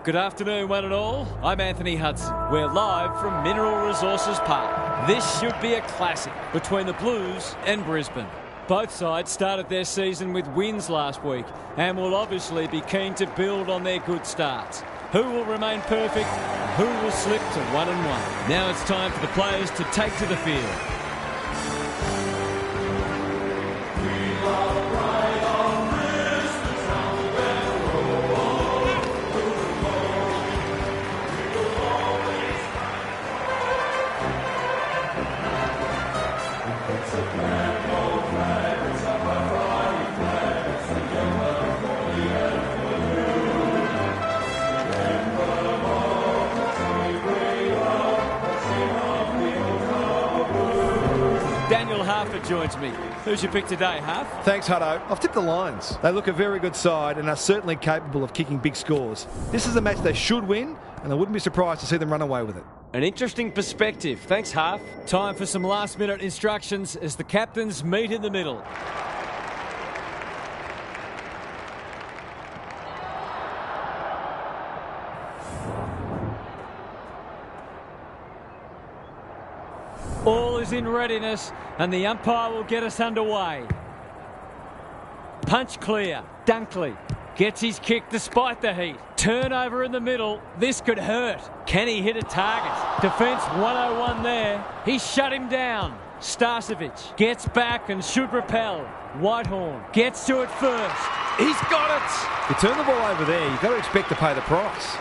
Good afternoon, one and all. I'm Anthony Hudson. We're live from Mineral Resources Park. This should be a classic between the Blues and Brisbane. Both sides started their season with wins last week and will obviously be keen to build on their good starts. Who will remain perfect? Who will slip to 1-1? Now it's time for the players to take to the field. Joins me. Who's your pick today, Huff? Thanks, Hutto. I've tipped the Lions. They look a very good side and are certainly capable of kicking big scores. This is a match they should win, and I wouldn't be surprised to see them run away with it. An interesting perspective. Thanks, Huff. Time for some last-minute instructions as the captains meet in the middle. All is in readiness and the umpire will get us underway. Punch clear. Dunkley gets his kick despite the heat. Turnover in the middle. This could hurt. Can he hit a target? Defence 101 there. He shut him down. Starcevic gets back and should repel. Whitehorn gets to it first. He's got it. You turn the ball over there, you've got to expect to pay the price.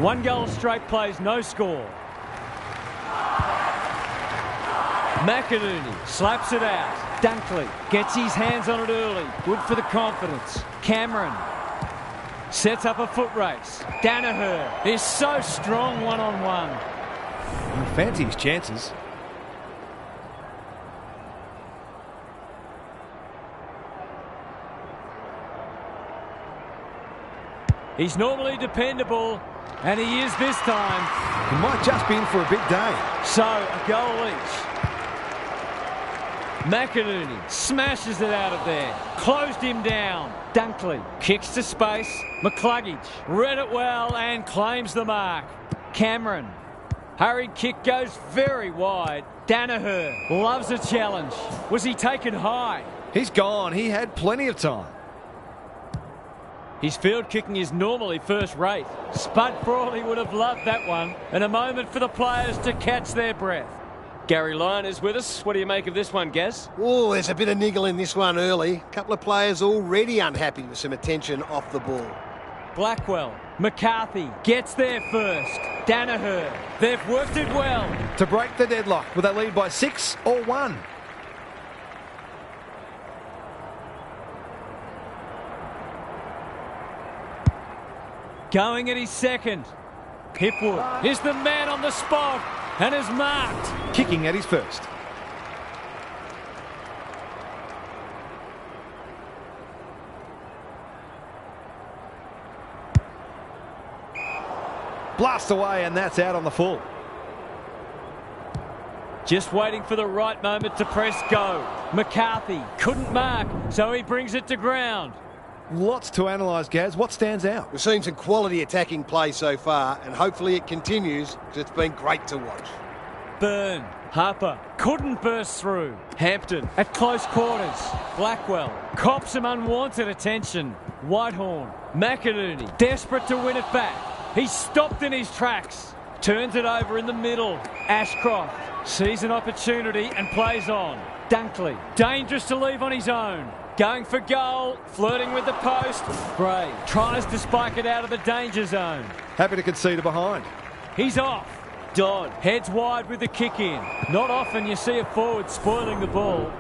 1 goal straight plays, no score. McInerney slaps it out. Dunkley gets his hands on it early. Good for the confidence. Cameron sets up a foot race. Danaher is so strong one-on-one. Fancy his chances. He's normally dependable, and he is this time. He might just be in for a big day. So, a goal each. McInerney smashes it out of there. Closed him down. Dunkley kicks to space. McCluggage read it well and claims the mark. Cameron. Hurried kick goes very wide. Danaher loves a challenge. Was he taken high? He's gone. He had plenty of time. His field kicking is normally first rate. Spud Frawley would have loved that one. And a moment for the players to catch their breath. Gary Lyon is with us. What do you make of this one, Gaz? Oh, there's a bit of niggle in this one early. A couple of players already unhappy with some attention off the ball. Blackwell. McCarthy gets there first. Danaher. They've worked it well. To break the deadlock, will they lead by 6 or 1? Going at his second. Hipwood is the man on the spot and is marked. Kicking at his first. Blast away, and that's out on the full. Just waiting for the right moment to press go. McCarthy couldn't mark, so he brings it to ground. Lots to analyse, Gaz. What stands out? We've seen some quality attacking play so far, and hopefully it continues, because it's been great to watch. Byrne. Harper couldn't burst through. Hampton at close quarters. Blackwell cops some unwanted attention. Whitehorn. McInerney desperate to win it back. He's stopped in his tracks. Turns it over in the middle. Ashcroft sees an opportunity and plays on. Dunkley dangerous to leave on his own. Going for goal, flirting with the post. Gray tries to spike it out of the danger zone. Happy to concede a behind. He's off. Dodd heads wide with the kick in. Not often you see a forward spoiling the ball.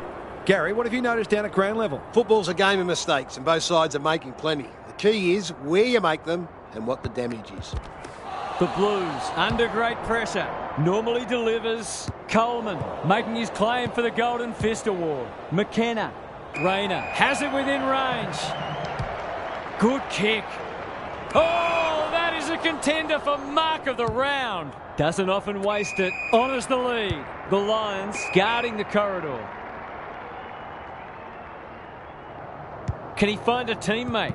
Gary, what have you noticed down at ground level? Football's a game of mistakes, and both sides are making plenty. The key is where you make them and what the damage is. The Blues under great pressure. Normally delivers. Coleman making his claim for the Golden Fist Award. McKenna. Rayner has it within range. Good kick. Oh, that is a contender for mark of the round. Doesn't often waste it. Honours the lead. The Lions guarding the corridor. Can he find a teammate?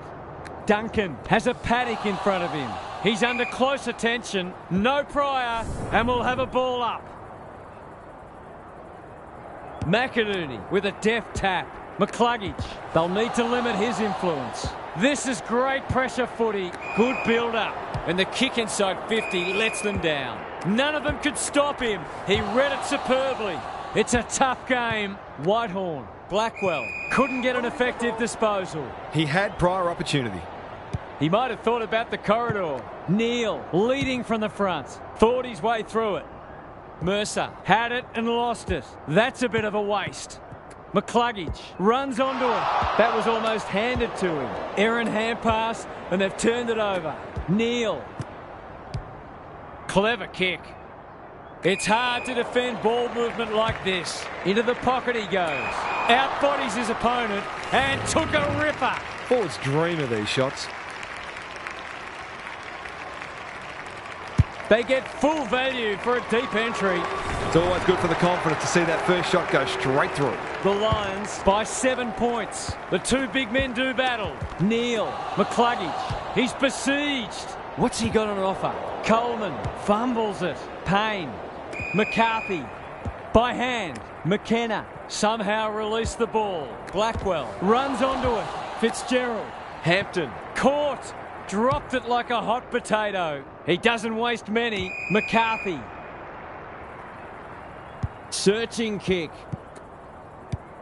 Duncan has a paddock in front of him. He's under close attention, no prior, and will have a ball up. McInerney with a deft tap. McCluggage, they'll need to limit his influence. This is great pressure footy, good build-up. And the kick inside 50 lets them down. None of them could stop him. He read it superbly. It's a tough game. Whitehorn, Blackwell, couldn't get an effective disposal. He had prior opportunity. He might have thought about the corridor. Neal, leading from the front, thought his way through it. Mercer had it and lost it. That's a bit of a waste. McCluggage runs onto it. That was almost handed to him. Errant hand pass, and they've turned it over. Neal. Clever kick. It's hard to defend ball movement like this. Into the pocket he goes. Outbodies his opponent and took a ripper. Forwards dream of these shots. They get full value for a deep entry. It's always good for the confidence to see that first shot go straight through. The Lions by 7 points. The two big men do battle. Neal, McCluggage, he's besieged. What's he got on offer? Coleman fumbles it. Payne, McCarthy, by hand. McKenna somehow released the ball. Blackwell runs onto it. Fitzgerald, Hampton, caught. Dropped it like a hot potato. He doesn't waste many. McCarthy. Searching kick.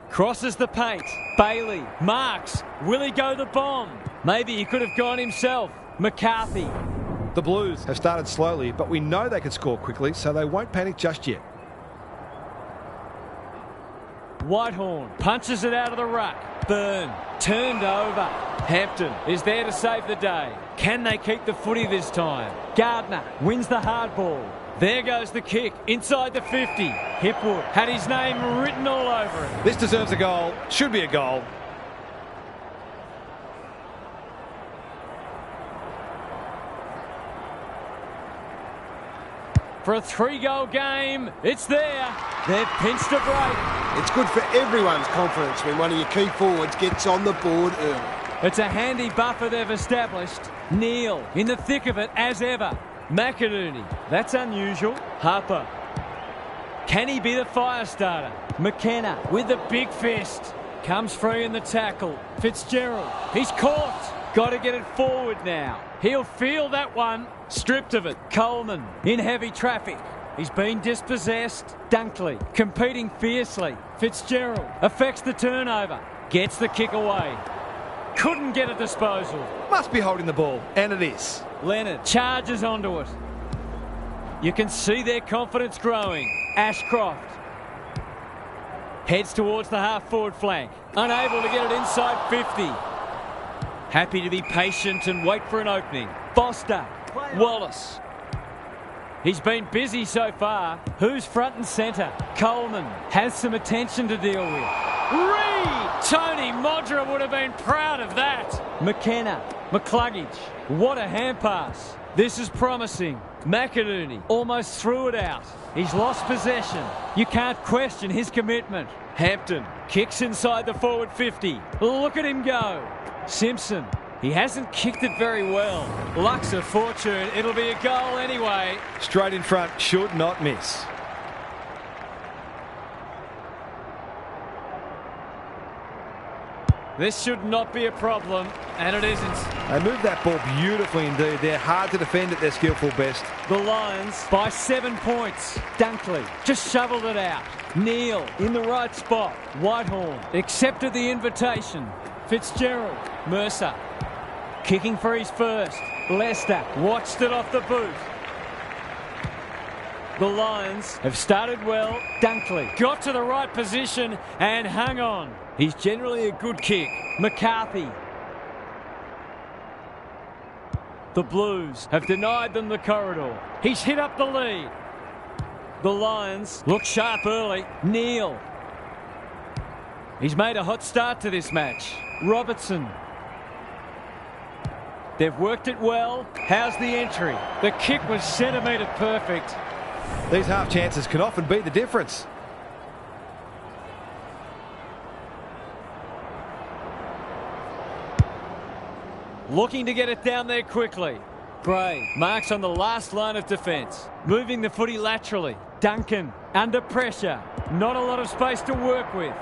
Crosses the paint. Bailey marks. Will he go the bomb? Maybe he could have gone himself. McCarthy. The Blues have started slowly, but we know they can score quickly, so they won't panic just yet. Whitehorn punches it out of the ruck. Byrne turned over. Hampton is there to save the day. Can they keep the footy this time? Gardner wins the hard ball. There goes the kick inside the 50. Hipwood had his name written all over it. This deserves a goal. Should be a goal. For a 3-goal game, it's there. They've pinched a break. It's good for everyone's confidence when one of your key forwards gets on the board early. It's a handy buffer they've established. Neal in the thick of it as ever. McInerney, that's unusual. Harper. Can he be the fire starter? McKenna with the big fist. Comes free in the tackle. Fitzgerald, he's caught. Got to get it forward now. He'll feel that one. Stripped of it. Coleman in heavy traffic. He's been dispossessed. Dunkley competing fiercely. Fitzgerald affects the turnover. Gets the kick away. Couldn't get a disposal. Must be holding the ball, and it is. Leonard charges onto it. You can see their confidence growing. Ashcroft heads towards the half-forward flank. Unable to get it inside 50. Happy to be patient and wait for an opening. Foster. Wallace. He's been busy so far. Who's front and centre? Coleman has some attention to deal with. Reed! Tony Modra would have been proud of that. McKenna. McCluggage. What a hand pass. This is promising. McInerney almost threw it out. He's lost possession. You can't question his commitment. Hampton kicks inside the forward 50. Look at him go. Simpson. He hasn't kicked it very well. Luck's a fortune. It'll be a goal anyway. Straight in front, should not miss. This should not be a problem, and it isn't. They moved that ball beautifully indeed. They're hard to defend at their skillful best. The Lions by 7 points. Dunkley just shoveled it out. Neal in the right spot. Whitehorn accepted the invitation. Fitzgerald. Mercer kicking for his first. Lester watched it off the boot. The Lions have started well. Dunkley got to the right position and hung on. He's generally a good kick. McCarthy. The Blues have denied them the corridor. He's hit up the lead. The Lions look sharp early. Neal. He's made a hot start to this match. Robertson. They've worked it well. How's the entry? The kick was centimetre perfect. These half chances can often be the difference. looking to get it down there quickly. Gray marks on the last line of defence, moving the footy laterally. Duncan under pressure, not a lot of space to work with.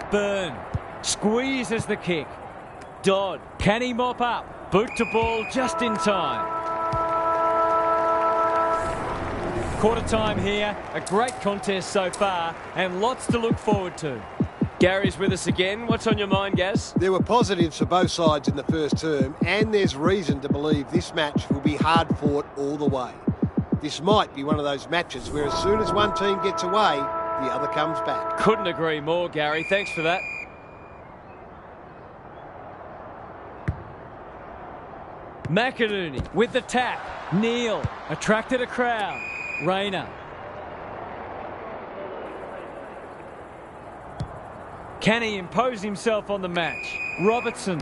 Byrne squeezes the kick. Dodd, can he mop up? Boot to ball just in time. Quarter time here, a great contest so far and lots to look forward to. Gary's with us again. What's on your mind, Gaz? There were positives for both sides in the first term, and there's reason to believe this match will be hard fought all the way. This might be one of those matches where as soon as one team gets away, the other comes back. Couldn't agree more, Gary. Thanks for that. McInerney with the tap. Neal attracted a crowd. Rayner. Can he impose himself on the match? Robertson.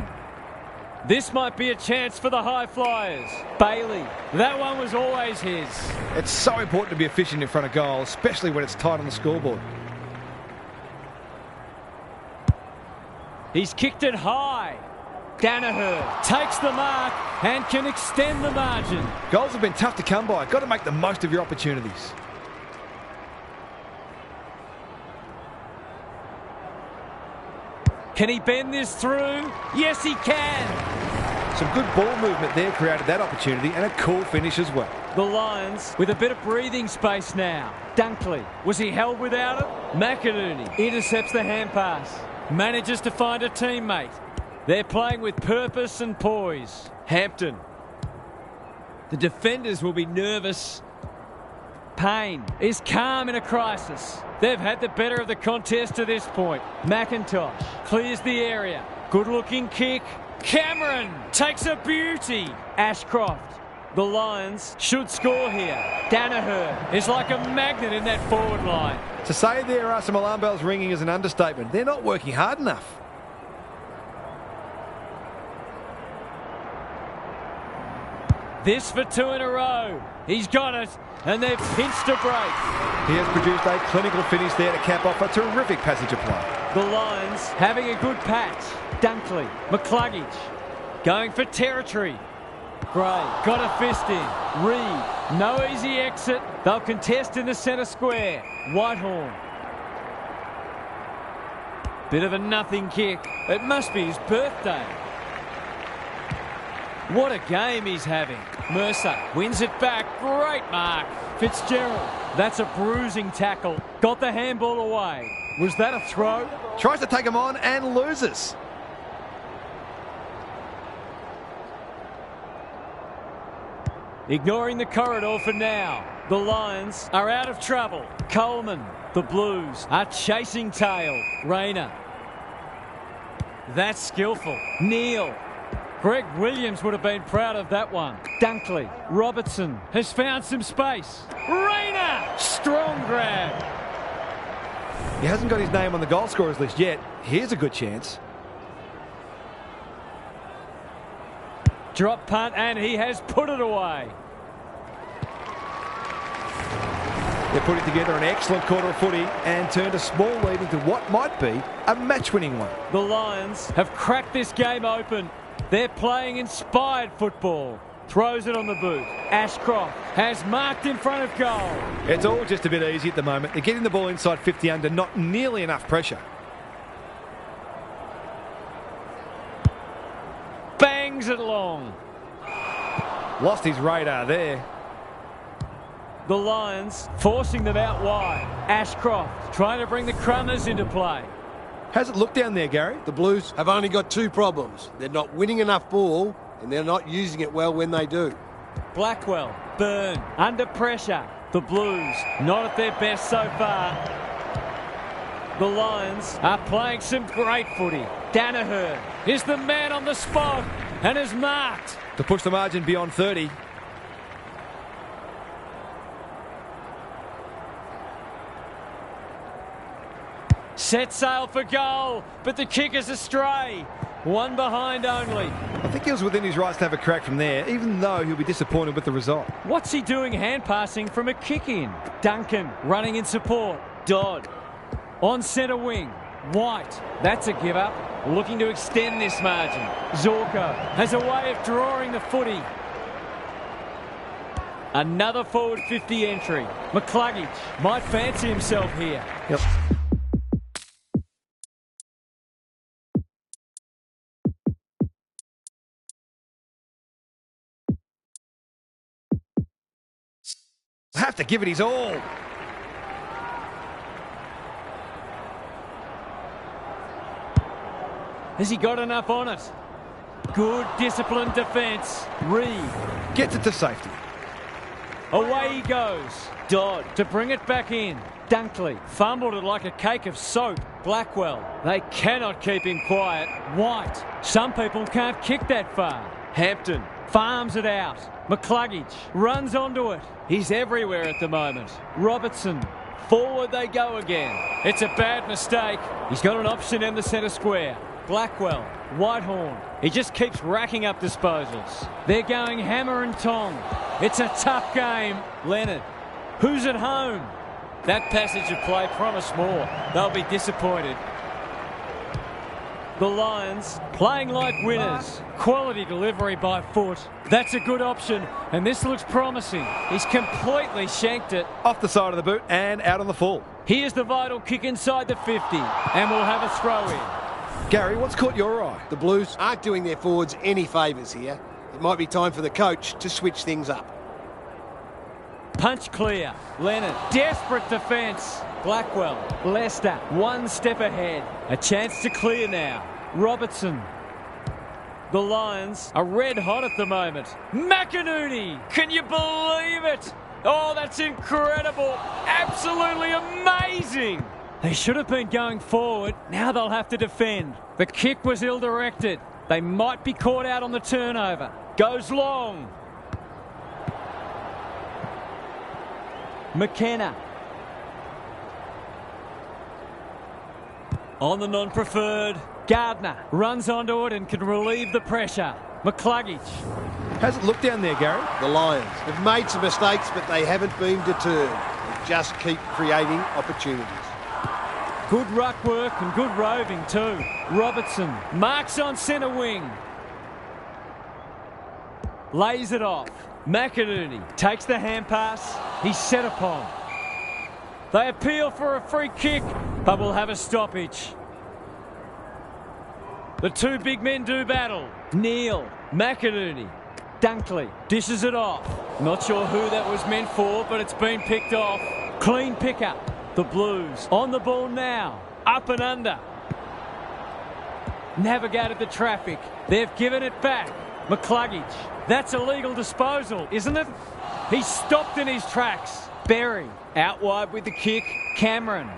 This might be a chance for the high flyers. Bailey. That one was always his. It's so important to be efficient in front of goal, especially when it's tight on the scoreboard. He's kicked it high. Danaher takes the mark and can extend the margin. Goals have been tough to come by. Got to make the most of your opportunities. Can he bend this through? Yes, he can. Some good ball movement there created that opportunity, and a cool finish as well. The Lions with a bit of breathing space now. Dunkley, was he held without it? McInerney intercepts the hand pass. Manages to find a teammate. They're playing with purpose and poise. Hampton. The defenders will be nervous. Payne is calm in a crisis. They've had the better of the contest to this point. McIntosh clears the area. Good-looking kick. Cameron takes a beauty. Ashcroft. The Lions should score here. Danaher is like a magnet in that forward line. To say there are some alarm bells ringing is an understatement. They're not working hard enough. This for 2 in a row. He's got it, and they've pinched a break. He has produced a clinical finish there to cap off a terrific passage of play. The Lions having a good patch. Dunkley, McCluggage, going for territory. Gray, got a fist in. Reed, no easy exit. They'll contest in the centre square. Whitehorn. Bit of a nothing kick. It must be his birthday. What a game he's having. Mercer wins it back. Great mark. Fitzgerald. That's a bruising tackle. Got the handball away. Was that a throw? Tries to take him on and loses. Ignoring the corridor for now. The Lions are out of trouble. Coleman. The Blues are chasing tail. Rayner. That's skillful. Neal. Greg Williams would have been proud of that one. Dunkley. Robertson has found some space. Rayner! Strong grab. He hasn't got his name on the goal scorers list yet. Here's a good chance. Drop punt, and he has put it away. They're putting together an excellent quarter of footy and turned a small lead into what might be a match-winning one. The Lions have cracked this game open. They're playing inspired football. Throws it on the boot. Ashcroft has marked in front of goal. It's all just a bit easy at the moment. They're getting the ball inside 50 under, not nearly enough pressure. Bangs it long. Lost his radar there. The Lions forcing them out wide. Ashcroft trying to bring the Crummers into play. How's it look down there, Gary? The Blues have only got 2 problems. They're not winning enough ball, and they're not using it well when they do. Blackwell, Byrne, under pressure. The Blues not at their best so far. The Lions are playing some great footy. Danaher is the man on the spot and is marked. To push the margin beyond 30. Set sail for goal, but the kick is astray. One behind only. I think he was within his rights to have a crack from there, even though he'll be disappointed with the result. What's he doing hand passing from a kick in? Duncan running in support. Dodd on centre wing. White, that's a give up. looking to extend this margin. Zorko has a way of drawing the footy. Another forward 50 entry. McCluggage might fancy himself here. Yep. Have to give it his all. Has he got enough on it? Good disciplined defence. Reed Gets it to safety. away he goes. Dodd to bring it back in. Dunkley fumbled it like a cake of soap. Blackwell, they cannot keep him quiet. White, some people can't kick that far. Hampton farms it out. McCluggage runs onto it. He's everywhere at the moment. Robertson, forward they go again. It's a bad mistake. He's got an option in the centre square. Blackwell, Whitehorn. He just keeps racking up disposals. They're going hammer and tong. It's a tough game. Leonard, who's at home? That passage of play promised more. They'll be disappointed. The Lions playing like winners. Quality delivery by foot. That's a good option, and this looks promising. He's completely shanked it. Off the side of the boot and out on the full. Here's the vital kick inside the 50, and we'll have a throw in. Gary, what's caught your eye? The Blues aren't doing their forwards any favours here. It might be time for the coach to switch things up. Punch clear. Leonard, desperate defence. Blackwell, Leicester, one step ahead. A chance to clear now. Robertson. The Lions are red hot at the moment. McInerney, can you believe it? Oh, that's incredible. Absolutely amazing. They should have been going forward. Now they'll have to defend. The kick was ill-directed. They might be caught out on the turnover. Goes long. McKenna. On the non-preferred. Gardner runs onto it and can relieve the pressure. McCluggage. How's it look down there, Gary? The Lions have made some mistakes, but they haven't been deterred. They just keep creating opportunities. Good ruck work and good roving too. Robertson marks on centre wing. Lays it off. McInerney takes the hand pass. He's set upon. They appeal for a free kick, but will have a stoppage. The two big men do battle. Neal, McInerney, Dunkley dishes it off. Not sure who that was meant for, but it's been picked off. Clean pickup. The Blues on the ball now. Up and under. Navigated the traffic. They've given it back. McCluggage. That's a legal disposal, isn't it? He's stopped in his tracks. Berry out wide with the kick. Cameron.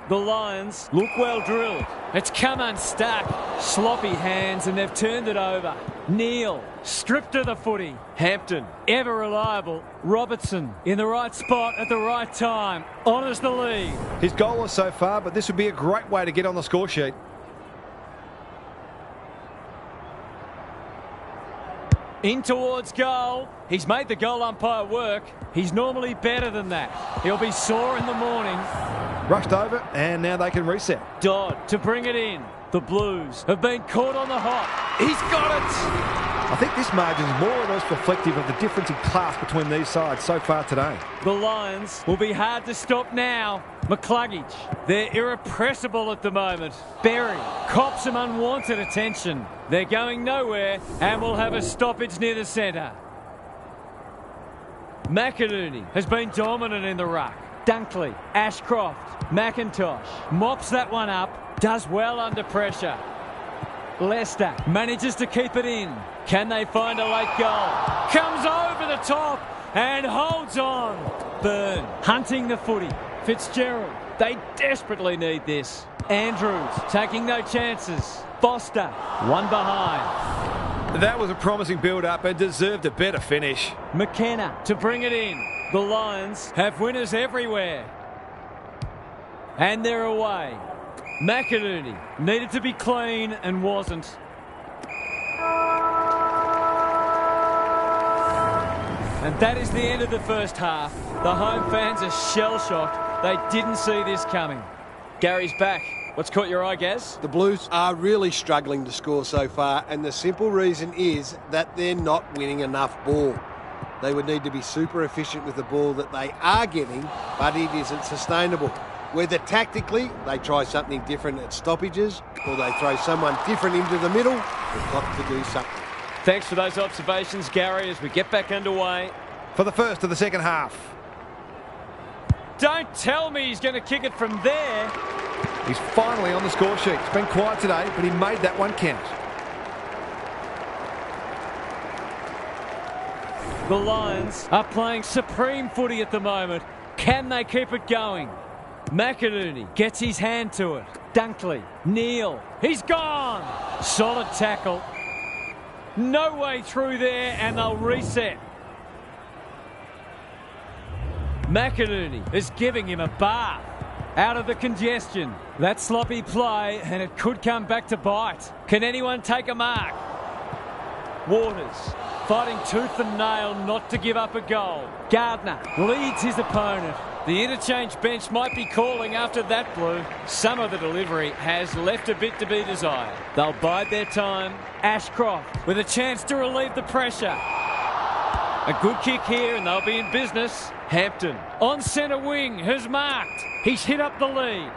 The Lions look well drilled. It's come unstuck. Sloppy hands and they've turned it over. Neal stripped of the footy. Hampton ever reliable. Robertson in the right spot at the right time. Honours the lead. His goal so far, but this would be a great way to get on the score sheet. In towards goal. He's made the goal umpire work. He's normally better than that. He'll be sore in the morning. Rushed over, and now they can reset. Dodd to bring it in. The Blues have been caught on the hop. He's got it! I think this margin is more or less reflective of the difference in class between these sides so far today. The Lions will be hard to stop now. McCluggage, they're irrepressible at the moment. Berry cops some unwanted attention. They're going nowhere and will have a stoppage near the centre. McInerney has been dominant in the ruck. Dunkley, Ashcroft, McIntosh mops that one up, does well under pressure. Leicester manages to keep it in. Can they find a late goal? Comes over the top and holds on. Byrne hunting the footy. Fitzgerald, they desperately need this. Andrews taking no chances. Foster, one behind. That was a promising build-up and deserved a better finish. McKenna to bring it in. The Lions have winners everywhere. And they're away. McInerney needed to be clean and wasn't. And that is the end of the first half. The home fans are shell-shocked. They didn't see this coming. Gary's back. What's caught your eye, Gaz? The Blues are really struggling to score so far, and the simple reason is that they're not winning enough ball. They would need to be super efficient with the ball that they are getting, but it isn't sustainable. Whether tactically they try something different at stoppages or they throw someone different into the middle, they've got to do something. Thanks for those observations, Gary, as we get back underway. For the first of the second half. Don't tell me he's going to kick it from there. He's finally on the score sheet. It's been quiet today, but he made that one count. The Lions are playing supreme footy at the moment. Can they keep it going? McInerney gets his hand to it. Dunkley, Neal, he's gone. Solid tackle. No way through there, and they'll reset. McInerney is giving him a bath. Out of the congestion. That sloppy play, and it could come back to bite. Can anyone take a mark? Waters fighting tooth and nail not to give up a goal. Gardner leads his opponent. The interchange bench might be calling after that blue. Some of the delivery has left a bit to be desired. They'll bide their time. Ashcroft with a chance to relieve the pressure. A good kick here and they'll be in business. Hampton on centre wing has marked. He's hit up the lead.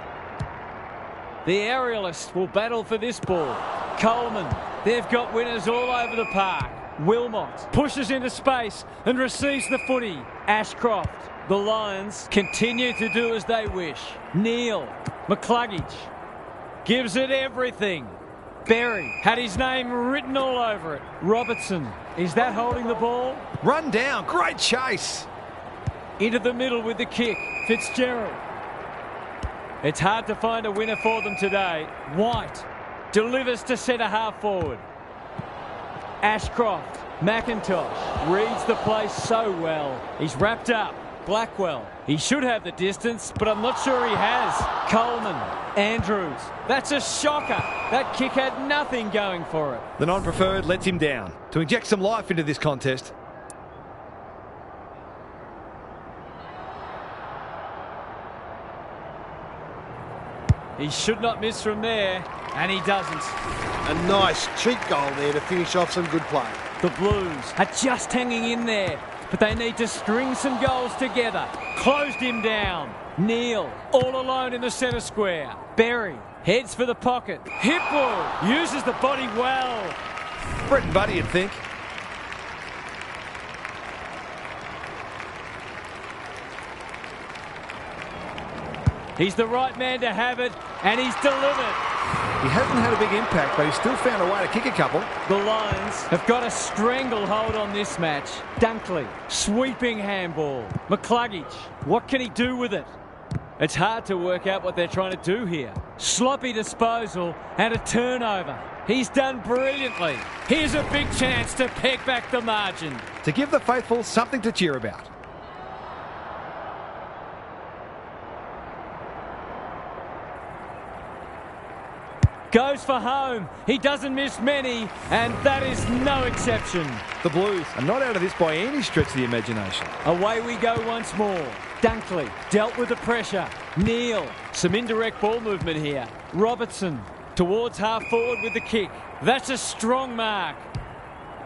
The aerialist will battle for this ball. Coleman, they've got winners all over the park. Wilmot pushes into space and receives the footy. Ashcroft, the Lions continue to do as they wish. Neal, McCluggage gives it everything. Berry had his name written all over it. Robertson, is that holding the ball? Run down, great chase. Into the middle with the kick. Fitzgerald. It's hard to find a winner for them today. White delivers to centre half forward. Ashcroft, McIntosh reads the play so well. He's wrapped up. Blackwell, he should have the distance, but I'm not sure he has. Coleman, Andrews, that's a shocker. That kick had nothing going for it. The non-preferred lets him down to inject some life into this contest. He should not miss from there, and he doesn't. A nice cheap goal there to finish off some good play. The Blues are just hanging in there, but they need to string some goals together. Closed him down. Neal, all alone in the centre square. Berry heads for the pocket. Hipwood uses the body well. Brett and Buddy, you'd think. He's the right man to have it, and he's delivered. He hasn't had a big impact, but he's still found a way to kick a couple. The Lions have got a stranglehold on this match. Dunkley, sweeping handball. McCluggage, what can he do with it? It's hard to work out what they're trying to do here. Sloppy disposal and a turnover. He's done brilliantly. Here's a big chance to peg back the margin. To give the faithful something to cheer about. Goes for home. He doesn't miss many, and that is no exception. The Blues are not out of this by any stretch of the imagination. Away we go once more. Dunkley dealt with the pressure. Neal, some indirect ball movement here. Robertson towards half forward with the kick. That's a strong mark.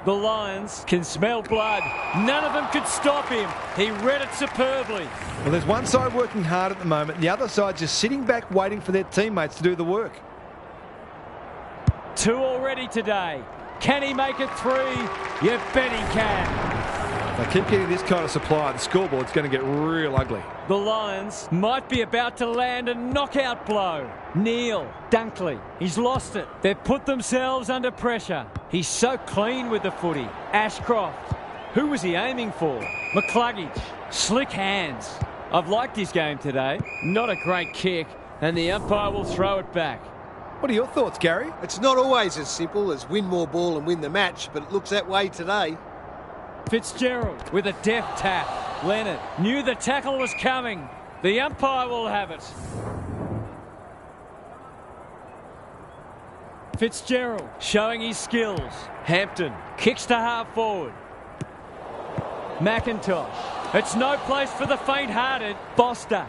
The Lions can smell blood. None of them could stop him. He read it superbly. Well, there's one side working hard at the moment, the other side just sitting back waiting for their teammates to do the work. 2 already today. Can he make it 3? You bet he can. If they keep getting this kind of supply, the scoreboard's going to get real ugly. The Lions might be about to land a knockout blow. Neal, Dunkley, he's lost it. They've put themselves under pressure. He's so clean with the footy. Ashcroft, who was he aiming for? McCluggage, slick hands. I've liked his game today. Not a great kick, and the umpire will throw it back. What are your thoughts, Gary? It's not always as simple as win more ball and win the match, but it looks that way today. Fitzgerald with a deft tap. Leonard knew the tackle was coming. The umpire will have it. Fitzgerald showing his skills. Hampton kicks to half forward. McIntosh. It's no place for the faint-hearted. Foster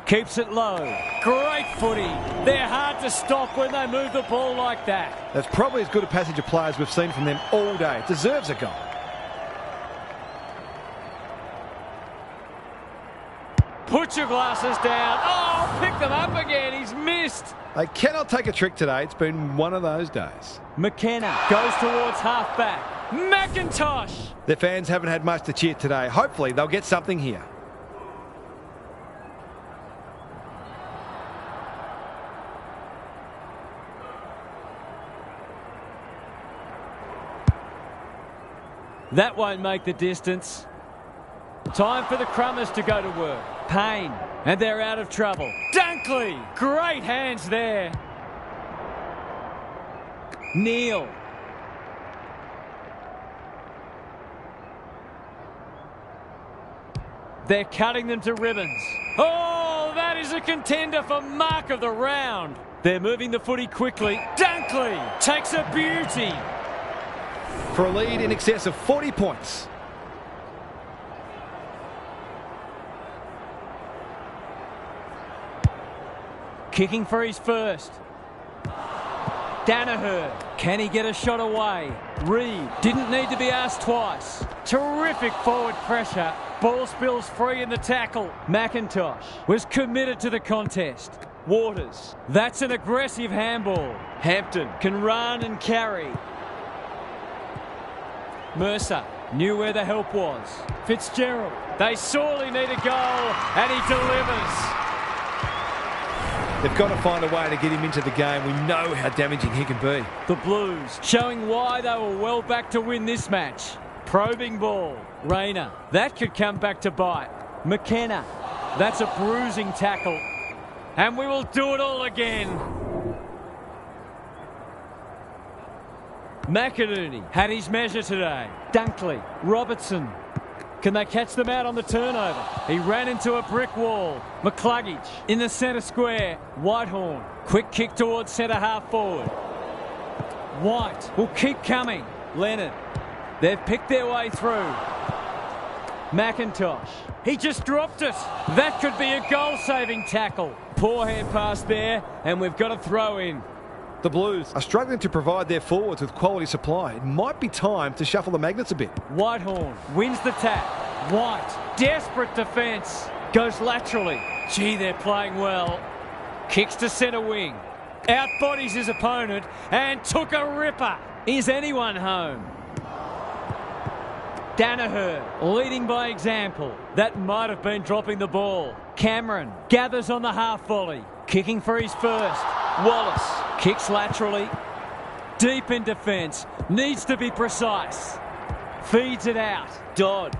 Keeps it low. Great footy. They're hard to stop when they move the ball like that. That's probably as good a passage of players we've seen from them all day. It deserves a goal. Put your glasses down. Oh, pick them up again. He's missed. They cannot take a trick today. It's been one of those days. McKenna goes towards half-back. McIntosh. Their fans haven't had much to cheer today. Hopefully they'll get something here. That won't make the distance. Time for the Crummers to go to work. Payne, and they're out of trouble. Dunkley, great hands there. Neal. They're cutting them to ribbons. Oh, that is a contender for mark of the round. They're moving the footy quickly. Dunkley takes a beauty. For a lead in excess of 40 points. Kicking for his first. Danaher. Can he get a shot away? Reed didn't need to be asked twice. Terrific forward pressure. Ball spills free in the tackle. McIntosh was committed to the contest. Waters. That's an aggressive handball. Hampton can run and carry. Mercer knew where the help was. Fitzgerald. They sorely need a goal, and he delivers. They've got to find a way to get him into the game. We know how damaging he can be. The Blues showing why they were well back to win this match. Probing ball. Rayner. That could come back to bite. McKenna. That's a bruising tackle. And we will do it all again. McIntosh had his measure today. Dunkley, Robertson. Can they catch them out on the turnover? He ran into a brick wall. McCluggage in the centre square. Whitehorn. Quick kick towards centre half forward. White will keep coming. Leonard. They've picked their way through. McIntosh. He just dropped it. That could be a goal-saving tackle. Poor hand pass there, and we've got a throw in. The Blues are struggling to provide their forwards with quality supply. It might be time to shuffle the magnets a bit. Whitehorn wins the tap. White, desperate defence. Goes laterally. Gee, they're playing well. Kicks to centre wing. Outbodies his opponent and took a ripper. Is anyone home? Danaher leading by example. That might have been dropping the ball. Cameron gathers on the half volley. Kicking for his first. Wallace kicks laterally. Deep in defence. Needs to be precise. Feeds it out. Dodd.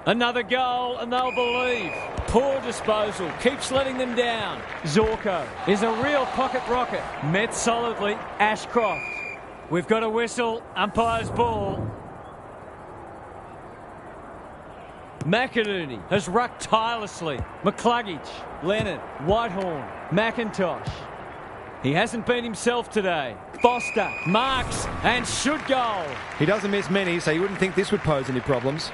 Another goal and they'll believe. Poor disposal. Keeps letting them down. Zorko is a real pocket rocket. Met solidly. Ashcroft. We've got a whistle. Umpire's ball. McIntosh has rucked tirelessly. McCluggage, Leonard, Whitehorn, McIntosh. He hasn't been himself today. Foster marks and should goal. He doesn't miss many, so you wouldn't think this would pose any problems.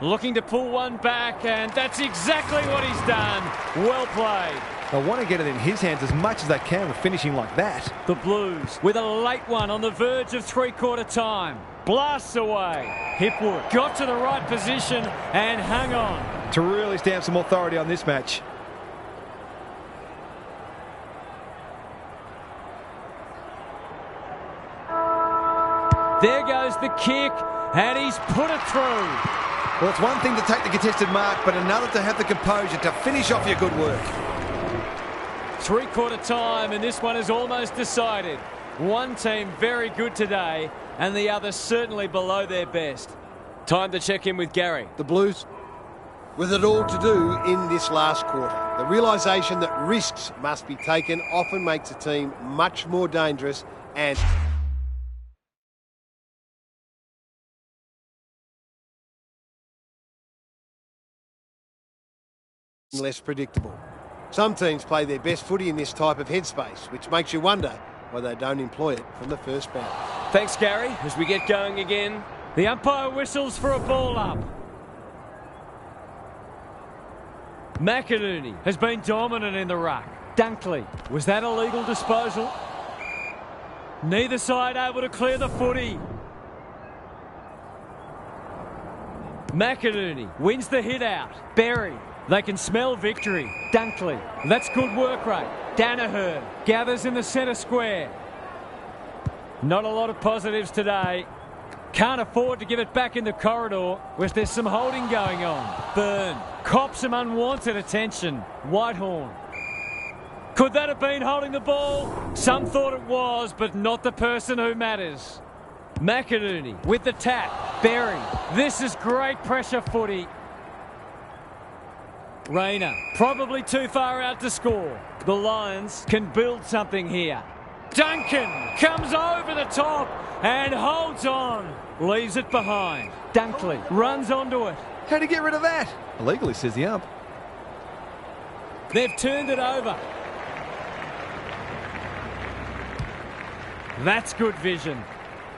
Looking to pull one back, and that's exactly what he's done. Well played. They want to get it in his hands as much as they can with finishing like that. The Blues with a late one on the verge of three-quarter time. Blasts away. Hipwood got to the right position and hung on. To really stamp some authority on this match. There goes the kick, and he's put it through. Well, it's one thing to take the contested mark, but another to have the composure to finish off your good work. Three-quarter time, and this one is almost decided. One team very good today, and the other certainly below their best. Time to check in with Gary. The Blues, with it all to do in this last quarter, the realisation that risks must be taken often makes a team much more dangerous and less predictable. Some teams play their best footy in this type of headspace, which makes you wonder why they don't employ it from the first bout. Thanks, Gary. As we get going again, The umpire whistles for a ball up. McInerney has been dominant in the ruck. Dunkley, was that a legal disposal? Neither side able to clear the footy. McInerney wins the hit out. Berry, they can smell victory. Dunkley, that's good work rate. Danaher gathers in the centre square. Not a lot of positives today. Can't afford to give it back in the corridor, where there's some holding going on. Byrne cops some unwanted attention. Whitehorn. Could that have been holding the ball? Some thought it was, but not the person who matters. McInerney with the tap. Berry. This is great pressure footy. Rayner probably too far out to score. The Lions can build something here. Duncan comes over the top and holds on. Leaves it behind. Dunkley runs onto it. How'd he get rid of that? Illegally, says the ump. They've turned it over. That's good vision.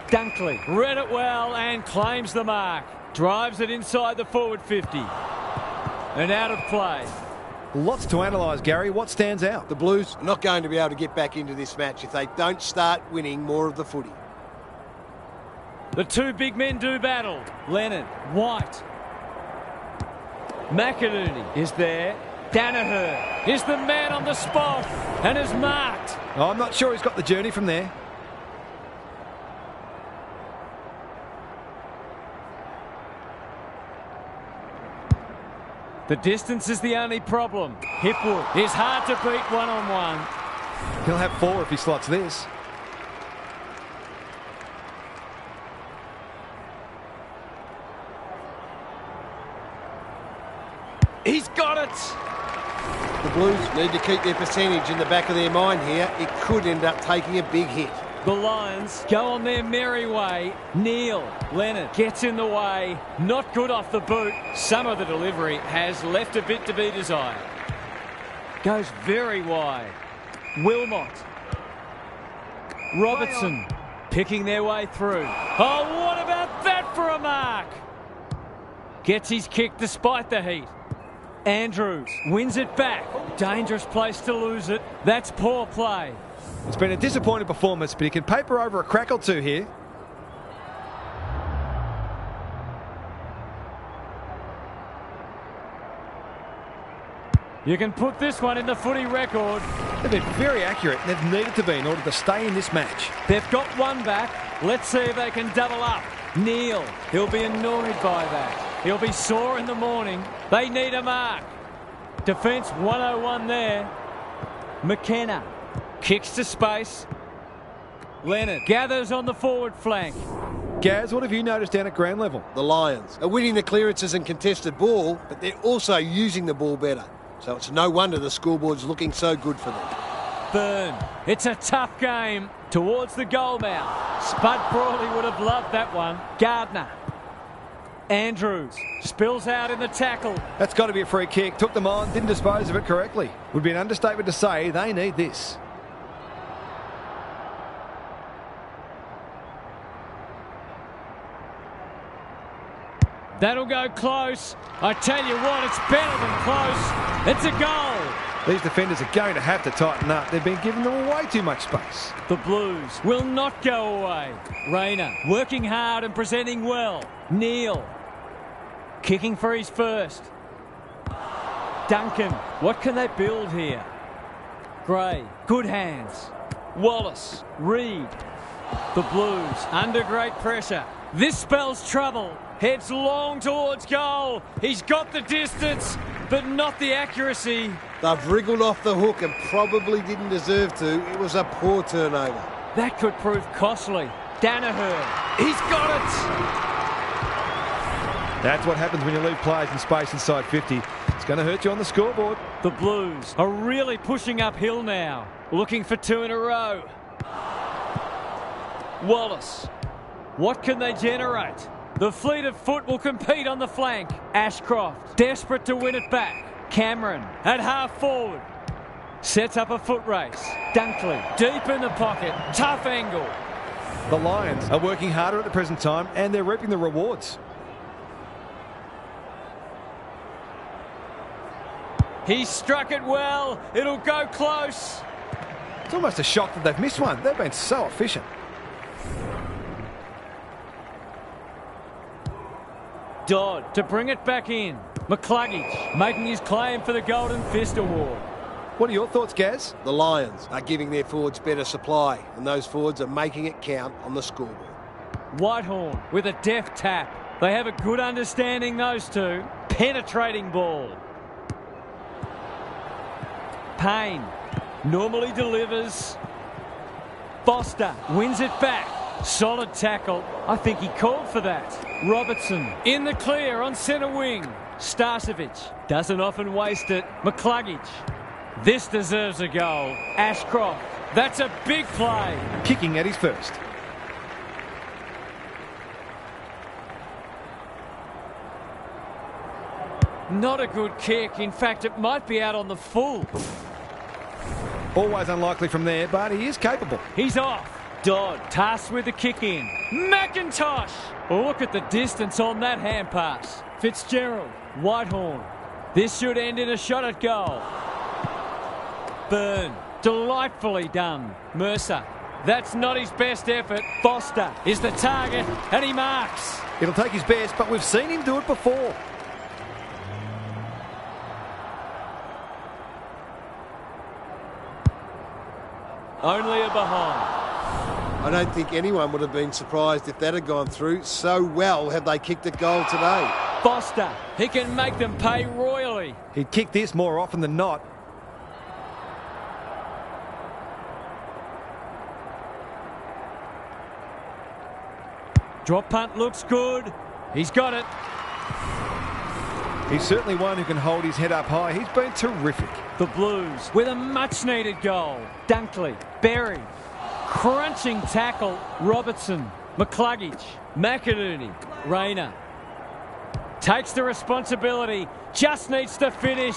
Dunkley read it well and claims the mark. Drives it inside the forward 50. And out of play. Lots to analyse, Gary. What stands out? The Blues are not going to be able to get back into this match if they don't start winning more of the footy. The two big men do battle. Leonard, White. McInerney is there. Danaher is the man on the spot and is marked. Oh, I'm not sure he's got the journey from there. The distance is the only problem. Hipwood is hard to beat one-on-one. He'll have 4 if he slots this. He's got it! The Blues need to keep their percentage in the back of their mind here. It could end up taking a big hit. The Lions go on their merry way. Neil Leonard gets in the way. Not good off the boot. Some of the delivery has left a bit to be desired. Goes very wide. Wilmot. Robertson picking their way through. Oh, what about that for a mark? Gets his kick despite the heat. Andrews wins it back. Dangerous place to lose it. That's poor play. It's been a disappointing performance, but he can paper over a crack or two here. You can put this one in the footy record. They've been very accurate and they've needed to be in order to stay in this match. They've got one back. Let's see if they can double up. Neil, he'll be annoyed by that. He'll be sore in the morning. They need a mark. Defence 101 there. McKenna kicks to space. Leonard gathers on the forward flank. Gaz, what have you noticed down at ground level? The Lions are winning the clearances and contested ball, but they're also using the ball better. So it's no wonder the scoreboard's looking so good for them. Byrne, it's a tough game towards the goal mouth. Spud Brawley would have loved that one. Gardner. Andrews spills out in the tackle. That's got to be a free kick. Took them on, didn't dispose of it correctly. Would be an understatement to say they need this. That'll go close. I tell you what, it's better than close. It's a goal. These defenders are going to have to tighten up. They've been giving them way too much space. The Blues will not go away. Rayner working hard and presenting well. Neil kicking for his first. Duncan, what can they build here? Gray, good hands. Wallace, Reed. The Blues under great pressure. This spells trouble. Heads long towards goal. He's got the distance, but not the accuracy. They've wriggled off the hook and probably didn't deserve to. It was a poor turnover. That could prove costly. Danaher, he's got it. That's what happens when you leave players in space inside 50. It's going to hurt you on the scoreboard. The Blues are really pushing uphill now. Looking for 2 in a row. Wallace, what can they generate? The fleet of foot will compete on the flank. Ashcroft, desperate to win it back. Cameron, at half forward. Sets up a foot race. Dunkley, deep in the pocket. Tough angle. The Lions are working harder at the present time and they're reaping the rewards. He struck it well. It'll go close. It's almost a shock that they've missed one. They've been so efficient. Dodd to bring it back in. McCluggage making his claim for the Golden Fist Award. What are your thoughts, Gaz? The Lions are giving their forwards better supply, and those forwards are making it count on the scoreboard. Whitehorn with a deft tap. They have a good understanding, those two. Penetrating ball. Payne normally delivers. Foster wins it back. Solid tackle. I think he called for that. Robertson in the clear on centre wing. Starcevic doesn't often waste it. McCluggage. This deserves a goal. Ashcroft. That's a big play. Kicking at his first. Not a good kick. In fact, it might be out on the full. Always unlikely from there, but he is capable. He's off. Dodd tasked with the kick in. McIntosh. Look at the distance on that hand pass. Fitzgerald. Whitehorn. This should end in a shot at goal. Byrne. Delightfully done. Mercer. That's not his best effort. Foster is the target and he marks. It'll take his best, but we've seen him do it before. Only a behind. I don't think anyone would have been surprised if that had gone through. So well have they kicked a goal today. Foster. He can make them pay royally. He'd kick this more often than not. Drop punt looks good. He's got it. He's certainly one who can hold his head up high. He's been terrific. The Blues with a much-needed goal. Dunkley, Berry, crunching tackle. Robertson, McCluggage, McInerney, Rayner. Takes the responsibility, just needs to finish.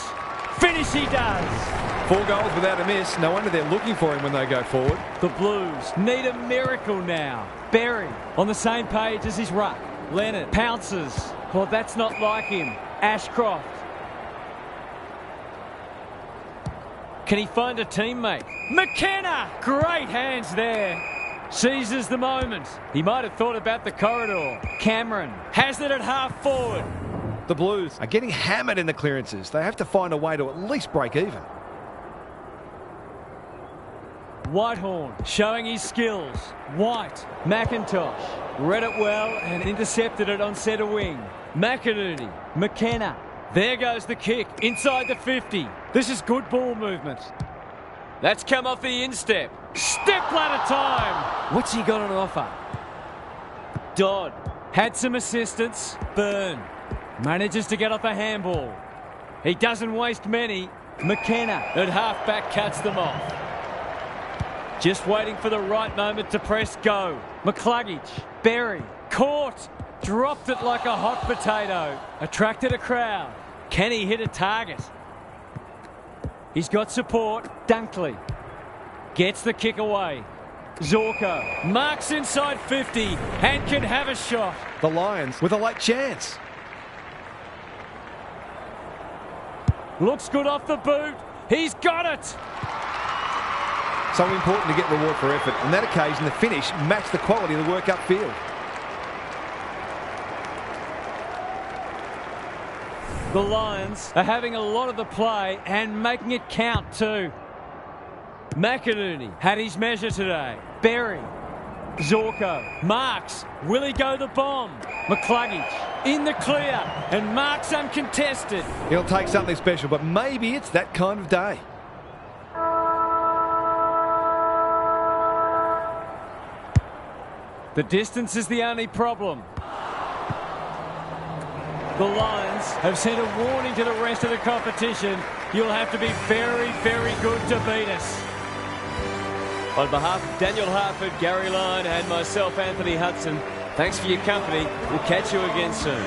Finish he does. 4 goals without a miss. No wonder they're looking for him when they go forward. The Blues need a miracle now. Berry on the same page as his ruck. Leonard pounces. Well, that's not like him. Ashcroft. Can he find a teammate? McKenna! Great hands there. Seizes the moment. He might have thought about the corridor. Cameron has it at half forward. The Blues are getting hammered in the clearances. They have to find a way to at least break even. Whitehorn showing his skills. White, McIntosh, read it well and intercepted it on centre wing. McInerney, McKenna. There goes the kick inside the 50. This is good ball movement. That's come off the instep. Step ladder time. What's he got on offer? Dodd had some assistance. Byrne manages to get off a handball. He doesn't waste many. McKenna at halfback cuts them off. Just waiting for the right moment to press go. McCluggage, Berry, caught, dropped it like a hot potato. Attracted a crowd. Can he hit a target? He's got support. Dunkley gets the kick away. Zorko marks inside 50 and can have a shot. The Lions with a late chance. Looks good off the boot. He's got it. So important to get reward for effort. On that occasion, the finish matched the quality of the work upfield. The Lions are having a lot of the play and making it count too. McInerney had his measure today. Berry, Zorko, marks. Will he go the bomb? McCluggage in the clear and marks uncontested. He'll take something special, but maybe it's that kind of day. The distance is the only problem. The Lions have sent a warning to the rest of the competition. You'll have to be very, very good to beat us. On behalf of Daniel Harford, Gary Lyon and myself, Anthony Hudson, thanks for your company. We'll catch you again soon.